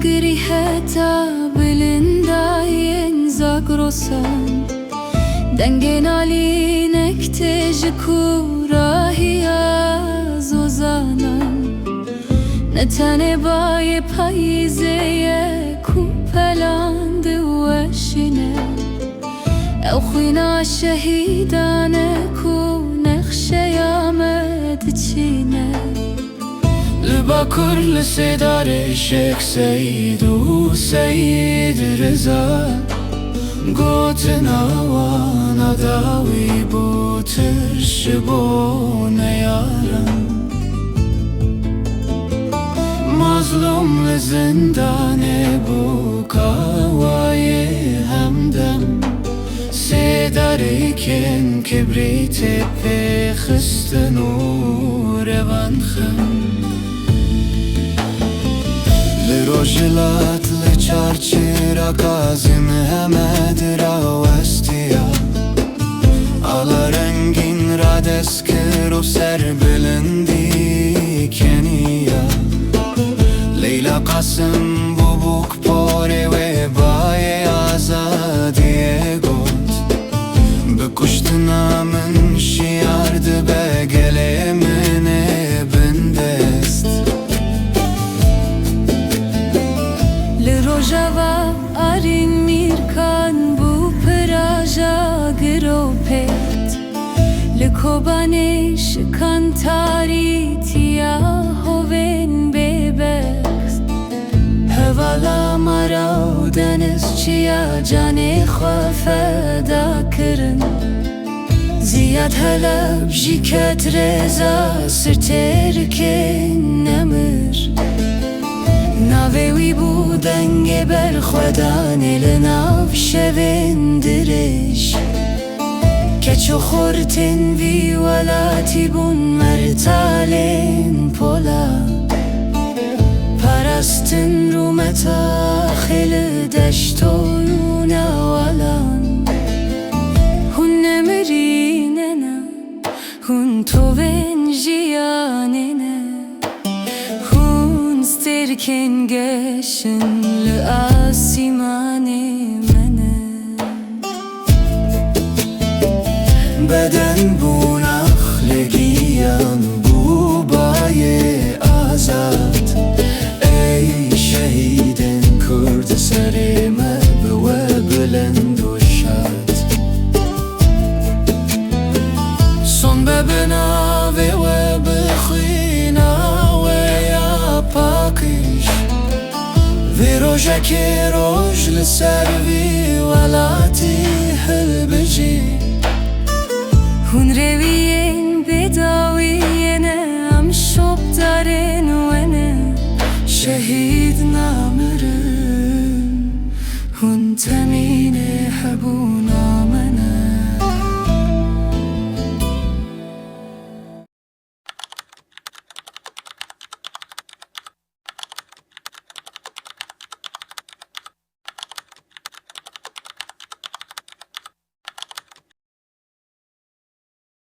griheta bilindayen zagrosan Dengen alinek tejkurahiya zozanan Netane baye payizeye kupelandı veşine Ev khina şehidane ku nexşeyamet çine Bakur لسدار شک سید و سید رضا گوتنا وانا داوی بوتش بونه یارم مظلوم لزندانه بو کاوای همدم سداری کن کبریت پخست نور وانخم لروجلات لچارچرا کازم همد را وستیا Ala rengin را دسکر و سر بلندی کنیا لیلا قاسم بوبوک پاره و بای آزادی گوت بکشتنا من شیارد بگله من بندست Rojava arin mirkan bu peraja gropet Le kobanesh kantari tia hoven bebest Hevala marau deniz çiya cane khafada kirin Ziyad halab jiket reza sirterken nemir Navewi bu denge ber خودان لناف شوندرش کچو خورتن وی ولاتی بون مرتالین پولا پرستن رو متاخل دشتون اولان هون نمریننا هون تو ونجیاننا Sterken geçin li asimani mene Beden bu nakhlegiyan bu baye azat Ey şehidin kurd serime ve bilend و şad Son bebena ve bخina پاکش وی روژه که روژ لسر وی ولاتی هل بجی هون رویه